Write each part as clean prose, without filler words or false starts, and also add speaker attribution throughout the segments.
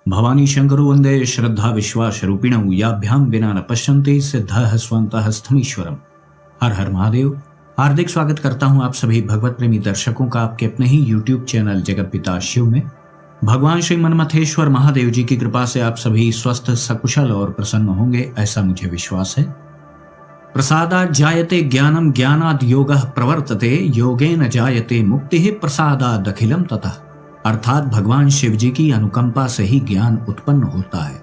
Speaker 1: भवानी शंकरो वंदे श्रद्धा विश्वास रूपिणौ याभ्याम विना न पश्यन्ते सिद्धः स्वन्तः स्थमीश्वरम। हर हर महादेव। हार्दिक स्वागत करता हूं आप सभी भगवत प्रेमी दर्शकों का आपके अपने ही YouTube चैनल जगत पिता शिव में। भगवान श्री मनमथेश्वर महादेव जी की कृपा से आप सभी स्वस्थ सकुशल और प्रसन्न होंगे, ऐसा मुझे विश्वास है। प्रसादात् जायते ज्ञानम ज्ञानाद् योगः प्रवर्तते योगेन जायते मुक्तिः प्रसादाद् अखिलम ततः। अर्थात भगवान शिव जी की अनुकंपा से ही ज्ञान उत्पन्न होता है,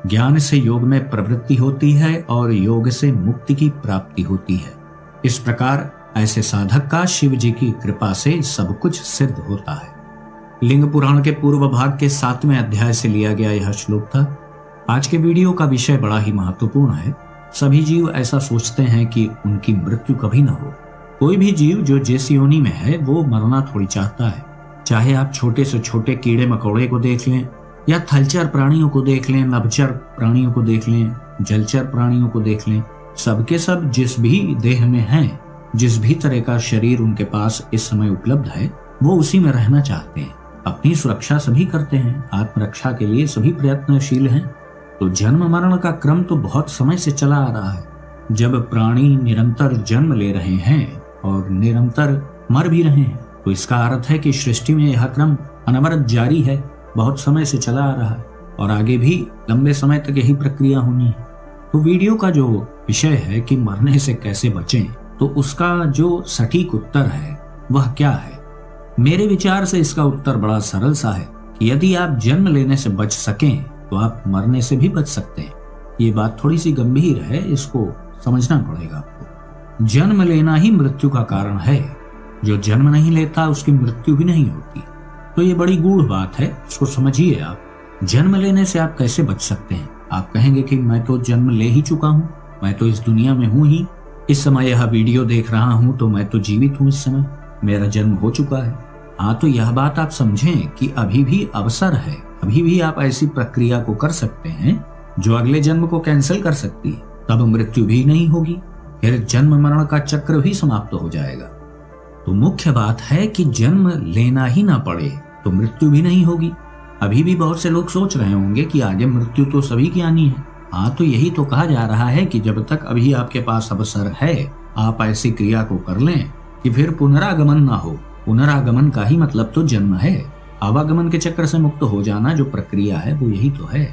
Speaker 1: ज्ञान से योग में प्रवृत्ति होती है और योग से मुक्ति की प्राप्ति होती है। इस प्रकार ऐसे साधक का शिव जी की कृपा से सब कुछ सिद्ध होता है। लिंग पुराण के पूर्व भाग के 7वें अध्याय से लिया गया यह श्लोक था। आज के वीडियो का विषय बड़ा ही महत्वपूर्ण है। सभी जीव ऐसा सोचते हैं कि उनकी मृत्यु कभी न हो। कोई भी जीव जो जिस योनि में है वो मरना थोड़ी चाहता है। चाहे आप छोटे से छोटे कीड़े मकोड़े को देख लें या थलचर प्राणियों को देख लें, नभचर प्राणियों को देख लें, जलचर प्राणियों को देख लें, सबके सब जिस भी देह में हैं, जिस भी तरह का शरीर उनके पास इस समय उपलब्ध है, वो उसी में रहना चाहते हैं। अपनी सुरक्षा सभी करते हैं, आत्मरक्षा के लिए सभी प्रयत्नशील हैं। तो जन्म मरण का क्रम तो बहुत समय से चला आ रहा है। जब प्राणी निरंतर जन्म ले रहे हैं और निरंतर मर भी रहे हैं, तो इसका अर्थ है कि सृष्टि में यह क्रम अनवरत जारी है, बहुत समय से चला आ रहा है और आगे भी लंबे समय तक यही प्रक्रिया होनी है। तो वीडियो का जो विषय है कि मरने से कैसे बचें, तो उसका जो सटीक उत्तर है वह क्या है? मेरे विचार से इसका उत्तर बड़ा सरल सा है कि यदि आप जन्म लेने से बच सकें तो आप मरने से भी बच सकते हैं। ये बात थोड़ी सी गंभीर है, इसको समझना पड़ेगा आपको। जन्म लेना ही मृत्यु का कारण है। जो जन्म नहीं लेता उसकी मृत्यु भी नहीं होती। तो ये बड़ी गूढ़ बात है, इसको समझिए आप। जन्म लेने से आप कैसे बच सकते हैं? आप कहेंगे कि मैं तो जन्म ले ही चुका हूँ, मैं तो इस दुनिया में हूँ ही, इस समय यह वीडियो देख रहा हूँ तो मैं तो जीवित हूँ, इस समय मेरा जन्म हो चुका है। हाँ, तो यह बात आप समझें कि अभी भी अवसर है, अभी भी आप ऐसी प्रक्रिया को कर सकते हैं जो अगले जन्म को कैंसिल कर सकती है। तब मृत्यु भी नहीं होगी, फिर जन्म मरण का चक्र भी समाप्त हो जाएगा। तो मुख्य बात है कि जन्म लेना ही ना पड़े तो मृत्यु भी नहीं होगी। अभी भी बहुत से लोग सोच रहे होंगे कि आगे मृत्यु तो सभी की आनी है। हाँ, तो यही तो कहा जा रहा है कि जब तक अभी आपके पास अवसर है, आप ऐसी क्रिया को कर लें कि फिर पुनरागमन ना हो। पुनरागमन का ही मतलब तो जन्म है। आवागमन के चक्र से मुक्त हो जाना जो प्रक्रिया है वो यही तो है।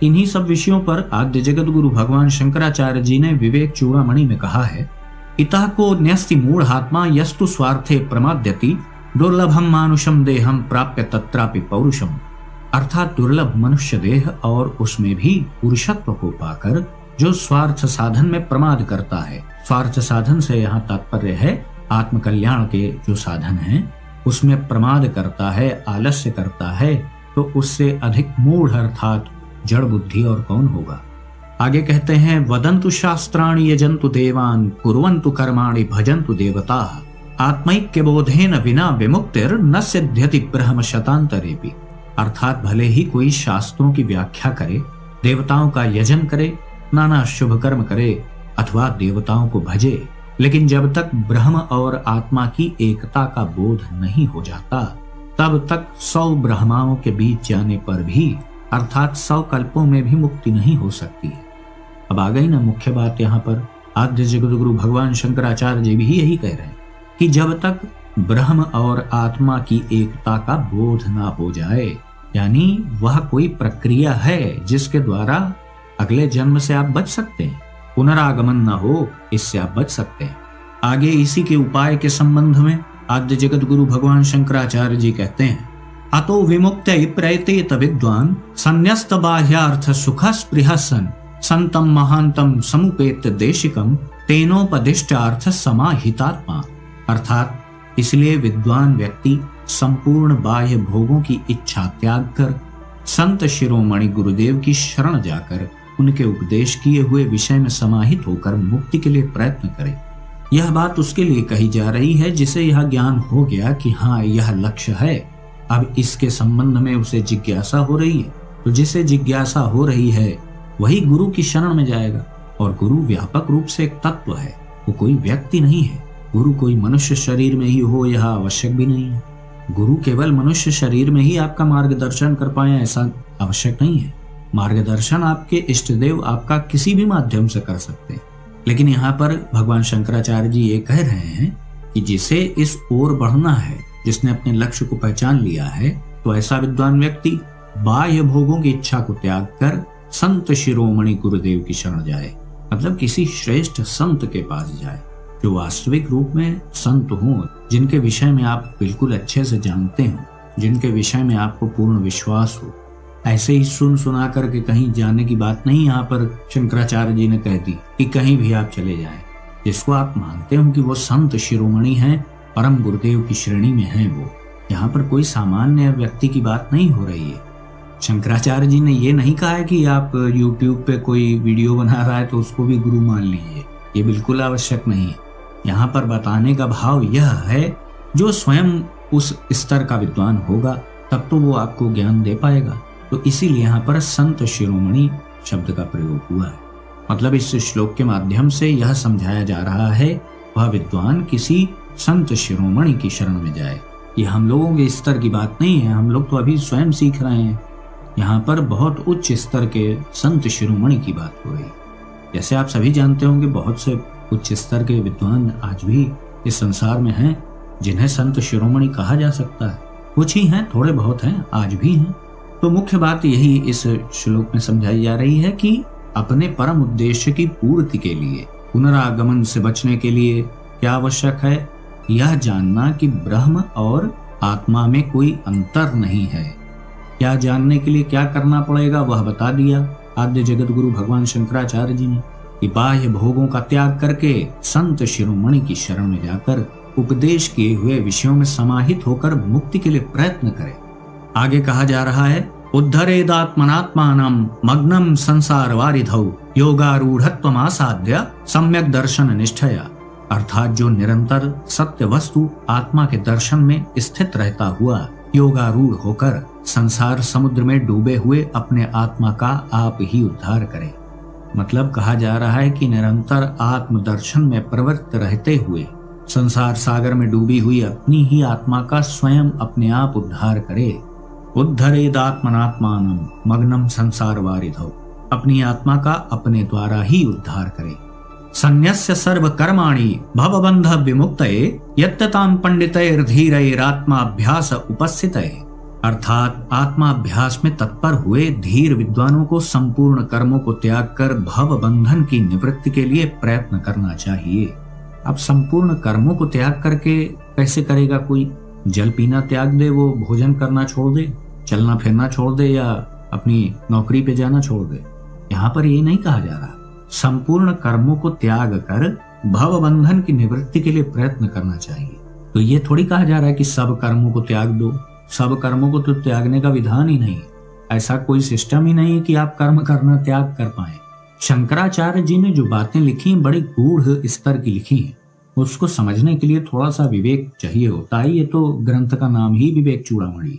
Speaker 1: इन्हीं सब विषयों पर आद्य जगत गुरु भगवान शंकराचार्य जी ने विवेक चूड़ामणि में कहा है, इतः को न्यस्ति मूढ़ात्मा यस्तु स्वार्थे प्रमाद्यति दुर्लभम मानुषम देहम प्राप्य तत्रापि पौरुषम। अर्थात दुर्लभ मनुष्य देह और उसमें भी पुरुषत्व को पाकर जो स्वार्थ साधन में प्रमाद करता है। स्वार्थ साधन से यहाँ तात्पर्य है आत्म कल्याण के जो साधन हैं उसमें प्रमाद करता है, आलस्य करता है, तो उससे अधिक मूढ़ अर्थात जड़ बुद्धि और कौन होगा। आगे कहते हैं, वदन्तु शास्त्राणि यजन्तु देवान् कुर्वन्तु कर्माणि भजन्तु देवताः आत्मैक्य बोधेन विना विमुक्तिर् न सिद्ध्यति ब्रह्म शतान्तरेपि। अर्थात भले ही कोई शास्त्रों की व्याख्या करे, देवताओं का यजन करे, नाना शुभ कर्म करे अथवा देवताओं को भजे, लेकिन जब तक ब्रह्म और आत्मा की एकता का बोध नहीं हो जाता तब तक 100 ब्रह्माओं के बीच जाने पर भी अर्थात 100 कल्पों में भी मुक्ति नहीं हो सकती है। अब आ गई ना मुख्य बात। यहाँ पर आद्य जगत गुरु भगवान शंकराचार्य जी भी यही कह रहे हैं कि जब तक ब्रह्म और आत्मा की एकता का बोध ना हो जाए, यानी वह कोई प्रक्रिया है जिसके द्वारा अगले जन्म से आप बच सकते हैं, पुनरागमन ना हो, इससे आप बच सकते हैं। आगे इसी के उपाय के संबंध में आद्य जगत गुरु भगवान शंकराचार्य जी कहते हैं, अतो विमुक्त्यै प्रयतेत विद्वान् संन्यस्त बाह्यार्थ सुख स्पृह सन संतम महांतम समुपेत देशिकम तेनोपदिष्टार्थ समाहितात्मा। अर्थात इसलिए विद्वान व्यक्ति संपूर्ण बाह्य भोगों की इच्छा त्याग कर संत शिरोमणि गुरुदेव की शरण जाकर उनके उपदेश किए हुए विषय में समाहित होकर मुक्ति के लिए प्रयत्न करे। यह बात उसके लिए कही जा रही है जिसे यह ज्ञान हो गया कि हाँ, यह लक्ष्य है। अब इसके संबंध में उसे जिज्ञासा हो रही है, तो जिसे जिज्ञासा हो रही है वही गुरु की शरण में जाएगा। और गुरु व्यापक रूप से एक तत्व है, वो कोई व्यक्ति नहीं है। गुरु कोई मनुष्य शरीर में ही हो यह आवश्यक भी नहीं है। गुरु केवल मनुष्य शरीर में ही आपका मार्गदर्शन कर पाए ऐसा आवश्यक नहीं है। मार्गदर्शन आपके इष्ट देव आपका किसी भी माध्यम से कर सकते हैं। लेकिन यहाँ पर भगवान शंकराचार्य जी ये कह रहे हैं कि जिसे इस ओर बढ़ना है, जिसने अपने लक्ष्य को पहचान लिया है, तो ऐसा विद्वान व्यक्ति बाह्य भोगों की इच्छा को त्याग कर संत शिरोमणि गुरुदेव की शरण जाए। मतलब किसी श्रेष्ठ संत के पास जाए जो वास्तविक रूप में संत हो, जिनके विषय में आप बिल्कुल अच्छे से जानते हो, जिनके विषय में आपको पूर्ण विश्वास हो। ऐसे ही सुन सुना करके कहीं जाने की बात नहीं यहाँ पर शंकराचार्य जी ने कह दी कि कहीं भी आप चले जाएं। जिसको आप मानते हो कि वो संत शिरोमणि हैं, परम गुरुदेव की श्रेणी में हैं वो। यहाँ पर कोई सामान्य व्यक्ति की बात नहीं हो रही है। शंकराचार्य जी ने ये नहीं कहा है कि आप YouTube पे कोई वीडियो बना रहा है तो उसको भी गुरु मान लीजिए, ये बिल्कुल आवश्यक नहीं है। यहाँ पर बताने का भाव यह है, जो स्वयं उस स्तर का विद्वान होगा तब तो वो आपको ज्ञान दे पाएगा। तो इसीलिए यहाँ पर संत शिरोमणि शब्द का प्रयोग हुआ है। मतलब इस श्लोक के माध्यम से यह समझाया जा रहा है वह विद्वान किसी संत शिरोमणि की शरण में जाए। ये हम लोगों के स्तर की बात नहीं है, हम लोग तो अभी स्वयं सीख रहे हैं। यहाँ पर बहुत उच्च स्तर के संत शिरोमणि की बात हो रही है। जैसे आप सभी जानते होंगे बहुत से उच्च स्तर के विद्वान आज भी इस संसार में हैं जिन्हें संत शिरोमणि कहा जा सकता है। कुछ ही हैं, थोड़े बहुत हैं, आज भी हैं। तो मुख्य बात यही इस श्लोक में समझाई जा रही है कि अपने परम उद्देश्य की पूर्ति के लिए, पुनरागमन से बचने के लिए क्या आवश्यक है? यह जानना कि ब्रह्म और आत्मा में कोई अंतर नहीं है। क्या जानने के लिए क्या करना पड़ेगा वह बता दिया आद्य जगत गुरु भगवान शंकराचार्य जी ने कि बाह्य भोगों का त्याग करके संत शिरोमणि की शरण में जाकर उपदेश किए हुए विषयों में समाहित होकर मुक्ति के लिए प्रयत्न करें। आगे कहा जा रहा है, उद्धरेदात्मनात्मानं मग्नं संसार वारिधौ योगारूढ़त्वमासाद्य सम्यक दर्शन निष्ठया। अर्थात जो निरंतर सत्य वस्तु आत्मा के दर्शन में स्थित रहता हुआ योगारूढ़ होकर संसार समुद्र में डूबे हुए अपने आत्मा का आप ही उद्धार करे। मतलब कहा जा रहा है कि निरंतर आत्म दर्शन में प्रवृत्त रहते हुए संसार सागर में डूबी हुई अपनी ही आत्मा का स्वयं अपने आप उद्धार करे। उद्धरेदात्मनात्मानं मग्नं संसार वारिधौ, अपनी आत्मा का अपने द्वारा ही उद्धार करे। संन्यस्य सर्व कर्माणि भवबंध विमुक्तये यत्ततां पंडितैर्धीरैरात्माभ्यास उपस्थितये। अर्थात आत्माभ्यास में तत्पर हुए धीर विद्वानों को संपूर्ण कर्मों को त्याग कर भव बंधन की निवृत्ति के लिए प्रयत्न करना चाहिए। अब संपूर्ण कर्मों को त्याग करके कैसे करेगा कोई? जल पीना त्याग दे, वो भोजन करना छोड़ दे, चलना फिरना छोड़ दे या अपनी नौकरी पे जाना छोड़ दे? यहाँ पर ये नहीं कहा जा रहा। संपूर्ण कर्मों को त्याग कर भव बंधन की निवृत्ति के लिए प्रयत्न करना चाहिए। तो ये थोड़ी कहा जा रहा है कि सब कर्मों को त्याग दो। सब कर्मों को तो त्यागने का विधान ही नहीं, ऐसा कोई सिस्टम ही नहीं कि आप कर्म करना त्याग कर पाए। शंकराचार्य जी ने जो बातें लिखी बड़ी गूढ़ स्तर की लिखी हैं, उसको समझने के लिए थोड़ा सा विवेक चाहिए होता है। ये तो ग्रंथ का नाम ही विवेक चूड़ामणि है।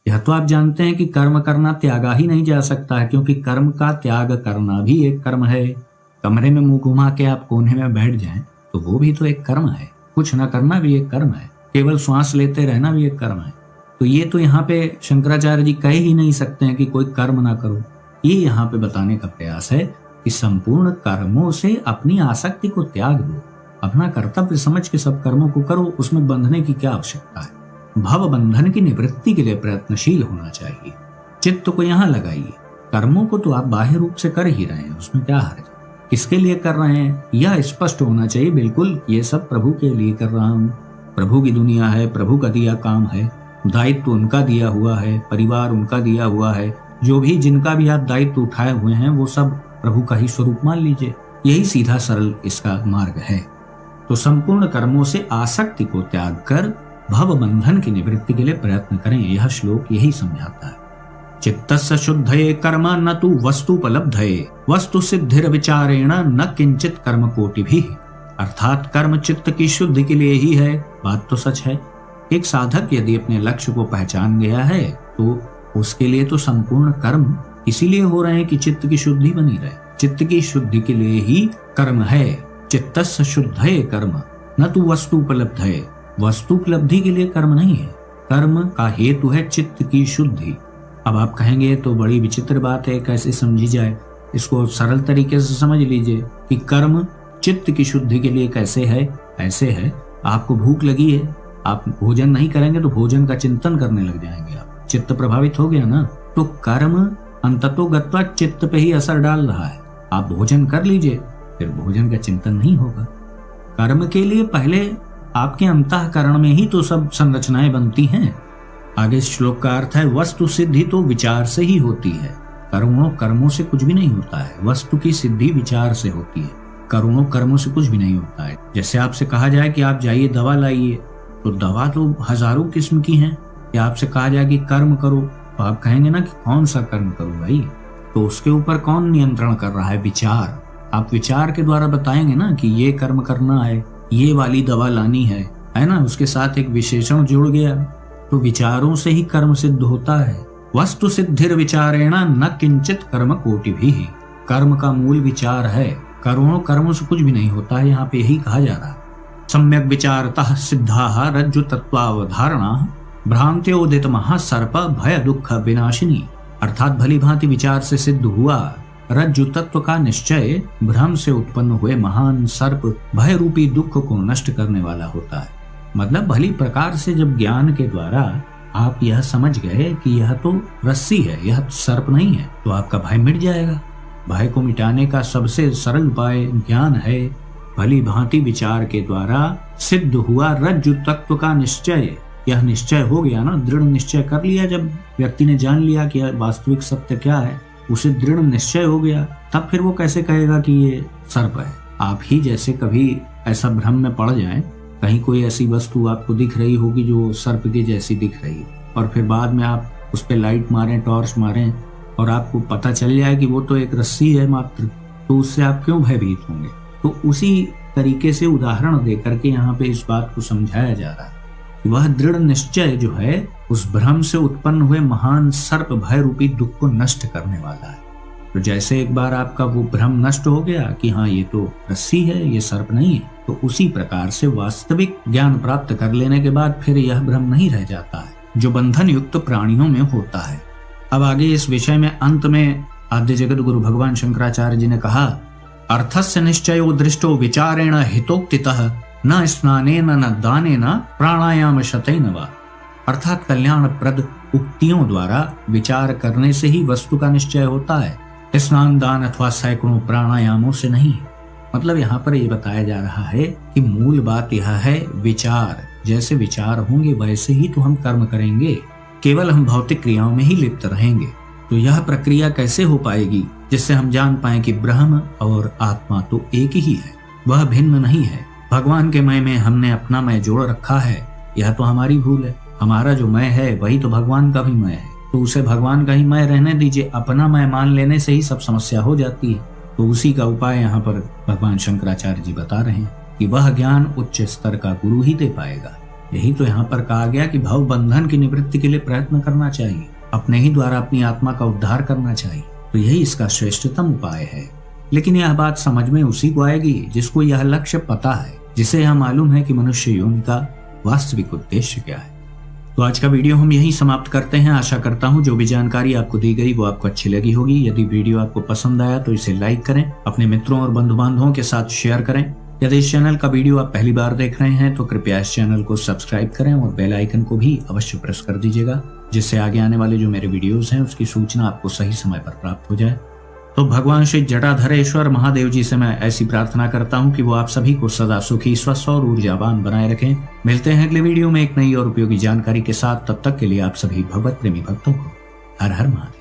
Speaker 1: यह तो आप जानते हैं कि कर्म करना त्यागा ही नहीं जा सकता है, क्योंकि कर्म का त्याग करना भी एक कर्म है। कमरे में मुंह घुमा के आप कोने में बैठ जाएं तो वो भी तो एक कर्म है। कुछ न करना भी एक कर्म है। केवल श्वास लेते रहना भी एक कर्म है। तो ये तो यहाँ पे शंकराचार्य जी कह ही नहीं सकते हैं कि कोई कर्म ना करो। ये यहाँ पे बताने का प्रयास है कि संपूर्ण कर्मों से अपनी आसक्ति को त्याग दो, अपना कर्तव्य समझ के सब कर्मों को करो, उसमें बंधने की क्या आवश्यकता है। भव बंधन की निवृत्ति के लिए प्रयत्नशील होना चाहिए। चित्त को यहाँ लगाइए। कर्मों को तो आप बाह्य रूप से कर ही रहे हैं, उसमें क्या हर्ज? किसके लिए कर रहे हैं यह स्पष्ट होना चाहिए बिल्कुल। ये सब प्रभु के लिए कर रहा हूँ। प्रभु की दुनिया है, प्रभु का दिया काम है, दायित्व उनका दिया हुआ है, परिवार उनका दिया हुआ है। जो भी जिनका भी आप दायित्व उठाए हुए हैं वो सब प्रभु का ही स्वरूप मान लीजिए। यही सीधा सरल इसका मार्ग है। तो संपूर्ण कर्मों से आसक्ति को त्याग कर भव बंधन की निवृत्ति के लिए प्रयत्न करें। यह श्लोक यही समझाता है। चित्तस्य शुद्धये कर्म न तु वस्तुपलब्धये वस्तु सिद्धिर विचारेण न किंचित कर्म कोटिभिः। अर्थात कर्म चित्त की शुद्धि के लिए ही है। बात तो सच है। एक साधक यदि अपने लक्ष्य को पहचान गया है तो उसके लिए तो संपूर्ण कर्म इसीलिए हो रहे हैं कि चित्त की शुद्धि बनी रहे। चित्त की शुद्धि के लिए ही कर्म है। चित्तस्य शुद्धये कर्म न तु वस्तुपलब्धये, वस्तुपलब्धि के लिए कर्म नहीं है। कर्म का हेतु है चित्त की शुद्धि। अब आप कहेंगे तो बड़ी विचित्र बात है, कैसे समझी जाए? इसको सरल तरीके से समझ लीजिए कि कर्म चित्त की शुद्धि के लिए कैसे है। ऐसे है, आपको भूख लगी है, आप भोजन नहीं करेंगे तो भोजन का चिंतन करने लग जाएंगे, आप चित्त प्रभावित हो गया ना। तो कर्म अंततोगत्वा चित्त पे ही असर डाल रहा है। आप भोजन कर लीजिए, फिर भोजन का चिंतन नहीं होगा। कर्म के लिए पहले आपके अंतःकरण में ही तो सब संरचनाएं बनती हैं। आगे श्लोक का अर्थ है वस्तु सिद्धि तो विचार से ही होती है, कर्मों से कुछ भी नहीं होता है। वस्तु की सिद्धि विचार से होती है, कर्मों से कुछ भी नहीं होता है। जैसे आपसे कहा जाए कि आप जाइए दवा लाइए, तो दवा तो हजारों किस्म की हैं। या आपसे कहा जाए कि कर्म करो, तो आप कहेंगे ना कि कौन सा कर्म करूं भाई? तो उसके ऊपर कौन नियंत्रण कर रहा है? विचार। आप विचार के द्वारा बताएंगे ना कि ये कर्म करना है, ये वाली दवा लानी है ना। उसके साथ एक विशेषण जुड़ गया, तो विचारों से ही कर्म सिद्ध होता है। वस्तु सिद्धिर विचारेण न किंचित कर्म कोटि भी। कर्म का मूल विचार है, करोड़ों कर्मों से कुछ भी नहीं होता है। यहाँ पे यही कहा जा रहा है। सम्यक विचारतः सिद्धा रज्जु तत्वावधारणा भ्रांत्योदित महासर्प भय दुख विनाशिनी। अर्थात भली भांति विचार से सिद्ध हुआ रज्जु तत्व का निश्चय भ्रम से उत्पन्न हुए महान सर्प भय रूपी दुख को नष्ट करने वाला होता है। मतलब भली प्रकार से जब ज्ञान के द्वारा आप यह समझ गए कि यह तो रस्सी है, यह सर्प नहीं है, तो आपका भय मिट जाएगा। भय को मिटाने का सबसे सरल उपाय ज्ञान है। भली भांति विचार के द्वारा सिद्ध हुआ रज्जु तत्व का निश्चय, यह निश्चय हो गया ना, दृढ़ निश्चय कर लिया। जब व्यक्ति ने जान लिया कि वास्तविक सत्य क्या है, उसे दृढ़ निश्चय हो गया, तब फिर वो कैसे कहेगा कि ये सर्प है। आप ही जैसे कभी ऐसा भ्रम में पड़ जाए, कहीं कोई ऐसी वस्तु आपको दिख रही होगी जो सर्प के जैसी दिख रही, और फिर बाद में आप उस पर लाइट मारें, टॉर्च मारें, और आपको पता चल जाए कि वो तो एक रस्सी है मात्र, तो उससे आप क्यों भयभीत होंगे? तो उसी तरीके से उदाहरण दे करके यहाँ पे इस बात को समझाया जा रहा है कि वह दृढ़ निश्चय जो है उस भ्रम से उत्पन्न हुए महान सर्प भय रूपी दुख को नष्ट करने वाला है। तो जैसे एक बार आपका वो भ्रम नष्ट हो गया कि हाँ ये तो रस्सी है, ये सर्प नहीं है, तो उसी प्रकार से वास्तविक ज्ञान प्राप्त कर लेने के बाद फिर यह भ्रम नहीं रह जाता है जो बंधन युक्त प्राणियों में होता है। अब आगे इस विषय में अंत में आद्य जगत गुरु भगवान शंकराचार्य जी ने कहा, अर्थस्य निश्चयो दृष्टो विचारेण हितोक्तितः न स्नानेन न दानेन प्राणायाम शतैन वा। अर्थात कल्याणप्रद उक्तियों द्वारा विचार करने से ही वस्तु का निश्चय होता है, स्नान दान अथवा सैकड़ों प्राणायामों से नहीं। मतलब यहाँ पर ये बताया जा रहा है कि मूल बात यह है विचार। जैसे विचार होंगे वैसे ही तो हम कर्म करेंगे, केवल हम भौतिक क्रियाओं में ही लिप्त रहेंगे। तो यह प्रक्रिया कैसे हो पाएगी जिससे हम जान पाए कि ब्रह्म और आत्मा तो एक ही है, वह भिन्न नहीं है। भगवान के मय में हमने अपना मय जोड़ रखा है, यह तो हमारी भूल है। हमारा जो मय है वही तो भगवान का भी मय है, तो उसे भगवान का ही मय रहने दीजिए। अपना मय मान लेने से ही सब समस्या हो जाती है। तो उसी का उपाय यहाँ पर भगवान शंकराचार्य जी बता रहे हैं कि वह ज्ञान उच्च स्तर का गुरु ही दे पाएगा। यही तो यहाँ पर कहा गया कि भव बंधन की निवृत्ति के लिए प्रयत्न करना चाहिए, अपने ही द्वारा अपनी आत्मा का उद्धार करना चाहिए। तो यही इसका श्रेष्ठतम उपाय है। लेकिन यह बात समझ में उसी को आएगी जिसको यह लक्ष्य पता है, जिसे यह मालूम है कि मनुष्य योनि का वास्तविक उद्देश्य क्या है। तो आज का वीडियो हम यहीं समाप्त करते हैं। आशा करता हूँ जो भी जानकारी आपको दी गई वो आपको अच्छी लगी होगी। यदि वीडियो आपको पसंद आया तो इसे लाइक करें, अपने मित्रों और बंधु बांधवों के साथ शेयर करें। यदि इस चैनल का वीडियो आप पहली बार देख रहे हैं तो कृपया इस चैनल को सब्सक्राइब करें और बेल आइकन को भी अवश्य प्रेस कर दीजिएगा, जिससे आगे आने वाले जो मेरे वीडियोस हैं उसकी सूचना आपको सही समय पर प्राप्त हो जाए। तो भगवान श्री जटाधरेश्वर महादेव जी से मैं ऐसी प्रार्थना करता हूँ कि वो आप सभी को सदा सुखी, स्वस्थ और ऊर्जावान बनाए रखें। मिलते हैं अगले वीडियो में एक नई और उपयोगी जानकारी के साथ। तब तक के लिए आप सभी भगवत प्रेमी भक्तों को हर हर महादेव।